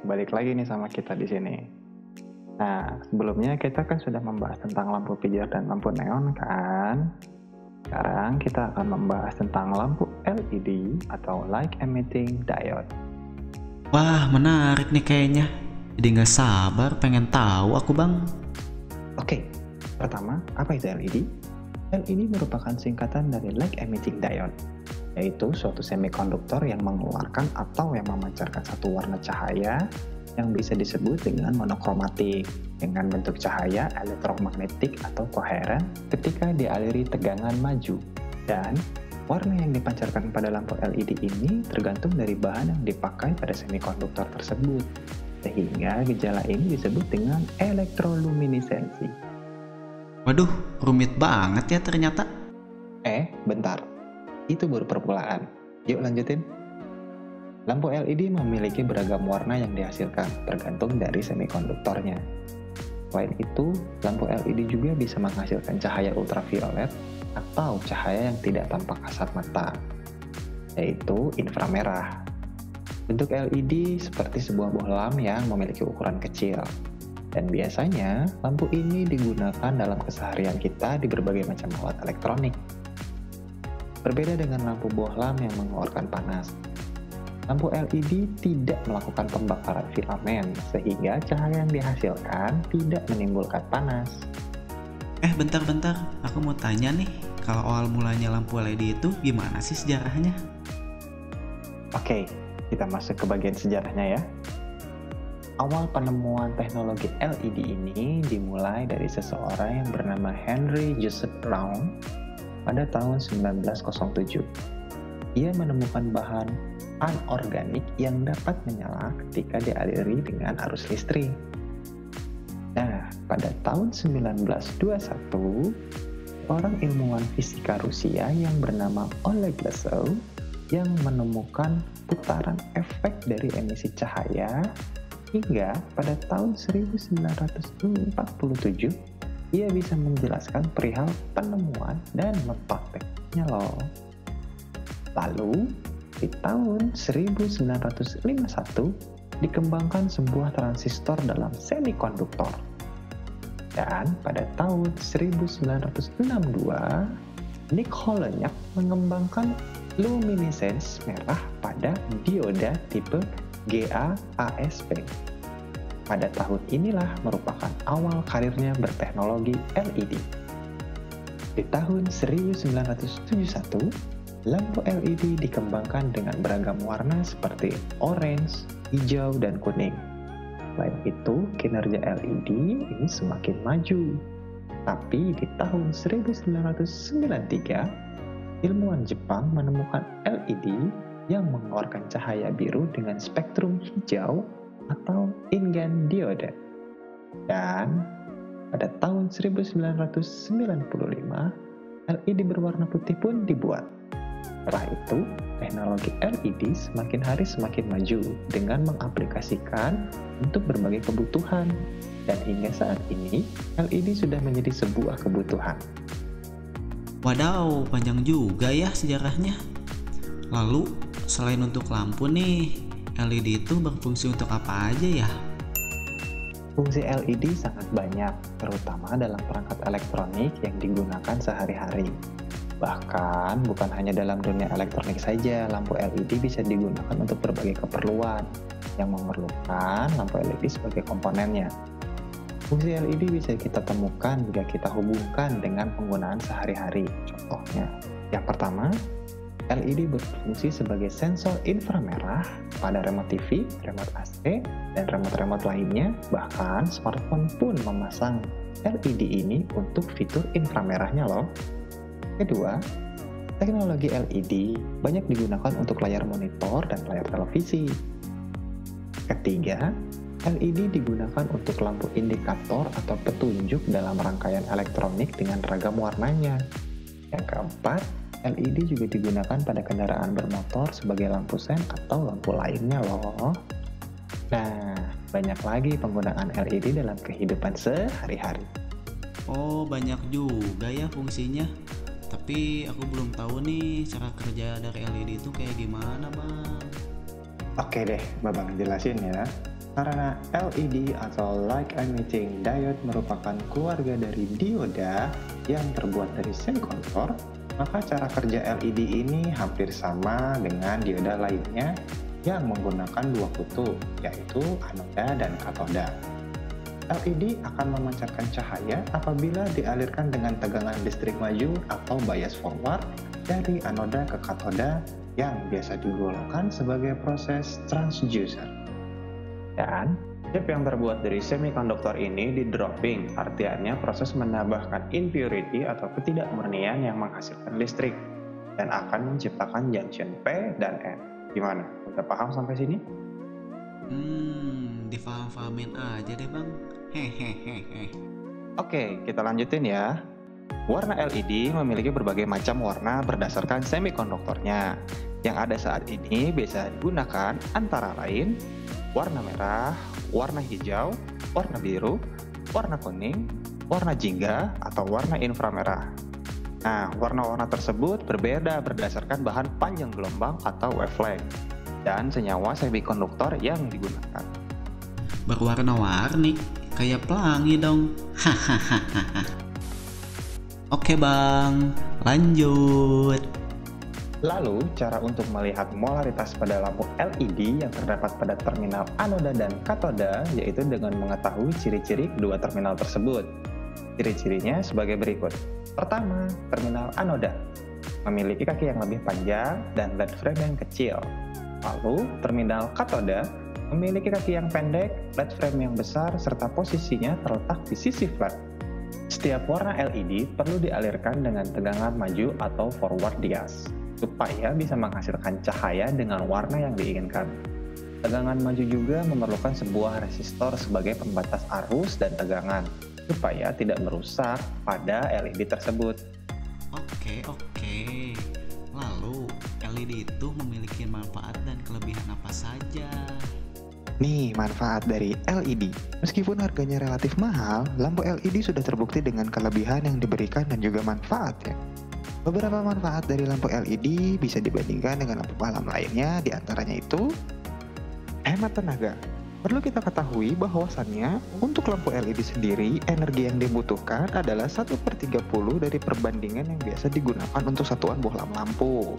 balik lagi nih sama kita di sini. Nah, sebelumnya kita kan sudah membahas tentang lampu pijar dan lampu neon kan? Sekarang kita akan membahas tentang lampu LED atau Light Emitting Diode. Wah, menarik nih kayaknya. Jadi nggak sabar pengen tahu aku, Bang. Oke, pertama, apa itu LED? LED merupakan singkatan dari Light Emitting Diode, yaitu suatu semikonduktor yang mengeluarkan atau yang memancarkan satu warna cahaya yang bisa disebut dengan monokromatik dengan bentuk cahaya elektromagnetik atau koheren ketika dialiri tegangan maju. Dan warna yang dipancarkan pada lampu LED ini tergantung dari bahan yang dipakai pada semikonduktor tersebut, sehingga gejala ini disebut dengan elektroluminesensi. Waduh, rumit banget ya ternyata. Bentar, itu baru permulaan. Yuk lanjutin. Lampu LED memiliki beragam warna yang dihasilkan, tergantung dari semikonduktornya. Selain itu, lampu LED juga bisa menghasilkan cahaya ultraviolet atau cahaya yang tidak tampak kasat mata, yaitu inframerah. Bentuk LED seperti sebuah bohlam yang memiliki ukuran kecil. Dan biasanya, lampu ini digunakan dalam keseharian kita di berbagai macam alat elektronik. Berbeda dengan lampu bohlam yang mengeluarkan panas, lampu LED tidak melakukan pembakaran filamen, sehingga cahaya yang dihasilkan tidak menimbulkan panas. Bentar, aku mau tanya nih, kalau awal mulanya lampu LED itu gimana sih sejarahnya? Oke, kita masuk ke bagian sejarahnya ya. Awal penemuan teknologi LED ini dimulai dari seseorang yang bernama Henry Joseph Brown pada tahun 1907. Ia menemukan bahan anorganik yang dapat menyala ketika dialiri dengan arus listrik. Nah, pada tahun 1921, seorang ilmuwan fisika Rusia yang bernama Oleg Glasov yang menemukan putaran efek dari emisi cahaya, hingga pada tahun 1947 ia bisa menjelaskan perihal penemuan dan memprakteknya loh. Lalu, di tahun 1951 dikembangkan sebuah transistor dalam semikonduktor. Dan pada tahun 1962, Nikolonyak mengembangkan luminescence merah pada dioda tipe GaAsP. Pada tahun inilah merupakan awal karirnya berteknologi LED. Di tahun 1971, lampu LED dikembangkan dengan beragam warna seperti orange, hijau, dan kuning. Selain itu, kinerja LED ini semakin maju. Tapi di tahun 1993, ilmuwan Jepang menemukan LED yang mengeluarkan cahaya biru dengan spektrum hijau atau InGaN diode. Dan pada tahun 1995, LED berwarna putih pun dibuat. Setelah itu, teknologi LED semakin hari semakin maju dengan mengaplikasikan untuk berbagai kebutuhan. Dan hingga saat ini, LED sudah menjadi sebuah kebutuhan. Wadaw, panjang juga ya sejarahnya. Lalu, selain untuk lampu nih, LED itu berfungsi untuk apa aja ya? Fungsi LED sangat banyak, terutama dalam perangkat elektronik yang digunakan sehari-hari. Bahkan bukan hanya dalam dunia elektronik saja, lampu LED bisa digunakan untuk berbagai keperluan yang memerlukan lampu LED sebagai komponennya. Fungsi LED bisa kita temukan jika kita hubungkan dengan penggunaan sehari-hari. Contohnya, yang pertama, LED berfungsi sebagai sensor inframerah pada remote TV, remote AC, dan remote-remote lainnya. Bahkan smartphone pun memasang LED ini untuk fitur inframerahnya loh. Kedua, teknologi LED banyak digunakan untuk layar monitor dan layar televisi. Ketiga, LED digunakan untuk lampu indikator atau petunjuk dalam rangkaian elektronik dengan ragam warnanya. Yang keempat, LED juga digunakan pada kendaraan bermotor sebagai lampu sen atau lampu lainnya loh. Nah, banyak lagi penggunaan LED dalam kehidupan sehari-hari. Oh, banyak juga ya fungsinya. Tapi aku belum tahu nih cara kerja dari LED itu kayak gimana, Bang. Oke deh, Babang jelasin ya. Karena LED atau light emitting diode merupakan keluarga dari dioda yang terbuat dari semikonduktor, maka cara kerja LED ini hampir sama dengan dioda lainnya yang menggunakan dua kutub, yaitu anoda dan katoda. LED akan memancarkan cahaya apabila dialirkan dengan tegangan listrik maju atau bias forward dari anoda ke katoda yang biasa digolongkan sebagai proses transducer. Dan chip yang terbuat dari semikonduktor ini di dropping, artinya proses menambahkan impurity atau ketidakmurnian yang menghasilkan listrik dan akan menciptakan junction P dan N. Gimana? Udah paham sampai sini? Difaham-fahamin aja deh bang. Hehehe. Oke, kita lanjutin ya. Warna LED memiliki berbagai macam warna berdasarkan semikonduktornya. Yang ada saat ini bisa digunakan antara lain warna merah, warna hijau, warna biru, warna kuning, warna jingga, atau warna inframerah. Nah, warna-warna tersebut berbeda berdasarkan bahan panjang gelombang atau wavelength dan senyawa semikonduktor yang digunakan. Berwarna-warni, kayak pelangi dong. Hahaha. Oke bang, lanjut. Lalu, cara untuk melihat molaritas pada lampu LED yang terdapat pada terminal anoda dan katoda yaitu dengan mengetahui ciri-ciri kedua terminal tersebut. Ciri-cirinya sebagai berikut. Pertama, terminal anoda memiliki kaki yang lebih panjang dan LED frame yang kecil. Lalu, terminal katoda memiliki kaki yang pendek, LED frame yang besar, serta posisinya terletak di sisi flat. Setiap warna LED perlu dialirkan dengan tegangan maju atau forward bias, supaya bisa menghasilkan cahaya dengan warna yang diinginkan. Tegangan maju juga memerlukan sebuah resistor sebagai pembatas arus dan tegangan, supaya tidak merusak pada LED tersebut. Oke. Lalu, LED itu memiliki manfaat dan kelebihan apa saja? Nih, manfaat dari LED. Meskipun harganya relatif mahal, lampu LED sudah terbukti dengan kelebihan yang diberikan dan juga manfaatnya. Beberapa manfaat dari lampu LED bisa dibandingkan dengan lampu malam lainnya, diantaranya itu hemat tenaga. Perlu kita ketahui bahwasannya untuk lampu LED sendiri, energi yang dibutuhkan adalah 1/30 dari perbandingan yang biasa digunakan untuk satuan bohlam lampu.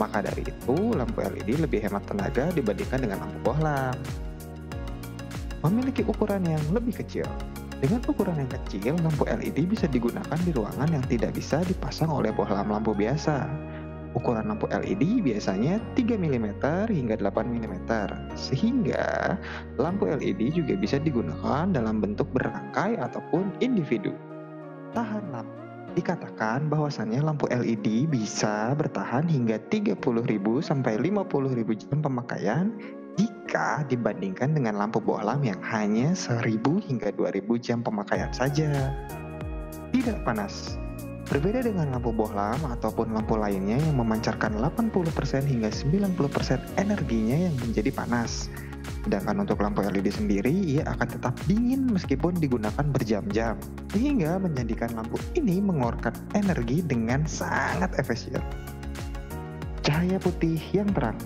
Maka dari itu, lampu LED lebih hemat tenaga dibandingkan dengan lampu bohlam. Memiliki ukuran yang lebih kecil. Dengan ukuran yang kecil, lampu LED bisa digunakan di ruangan yang tidak bisa dipasang oleh bohlam lampu biasa. Ukuran lampu LED biasanya 3 mm hingga 8 mm, sehingga lampu LED juga bisa digunakan dalam bentuk berangkai ataupun individu. Tahan lama. Dikatakan bahwasannya lampu LED bisa bertahan hingga 30.000 sampai 50.000 jam pemakaian jika dibandingkan dengan lampu bohlam yang hanya 1.000 hingga 2.000 jam pemakaian saja. Tidak panas. Berbeda dengan lampu bohlam ataupun lampu lainnya yang memancarkan 80% hingga 90% energinya yang menjadi panas. Sedangkan untuk lampu LED sendiri, ia akan tetap dingin meskipun digunakan berjam-jam, sehingga menjadikan lampu ini mengeluarkan energi dengan sangat efisien. Cahaya putih yang terang.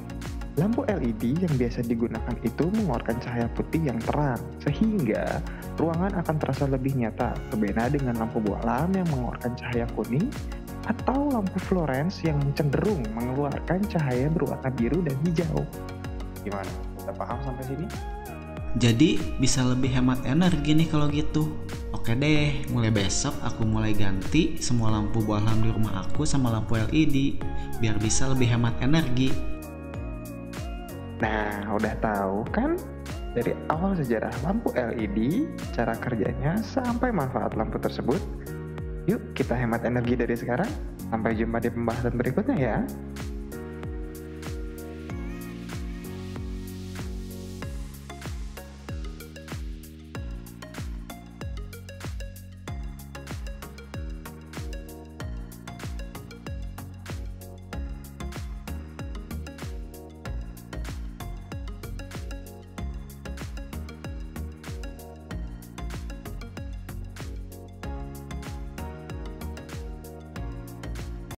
Lampu LED yang biasa digunakan itu mengeluarkan cahaya putih yang terang, sehingga ruangan akan terasa lebih nyata, berbeda dengan lampu bohlam yang mengeluarkan cahaya kuning atau lampu fluorescence yang cenderung mengeluarkan cahaya berwarna biru dan hijau. Gimana? Udah paham sampai sini? Jadi bisa lebih hemat energi nih kalau gitu. Oke deh, mulai besok aku mulai ganti semua lampu bohlam di rumah aku sama lampu LED biar bisa lebih hemat energi. Nah, udah tahu kan? Dari awal sejarah lampu LED, cara kerjanya, sampai manfaat lampu tersebut. Yuk kita hemat energi dari sekarang. Sampai jumpa di pembahasan berikutnya ya.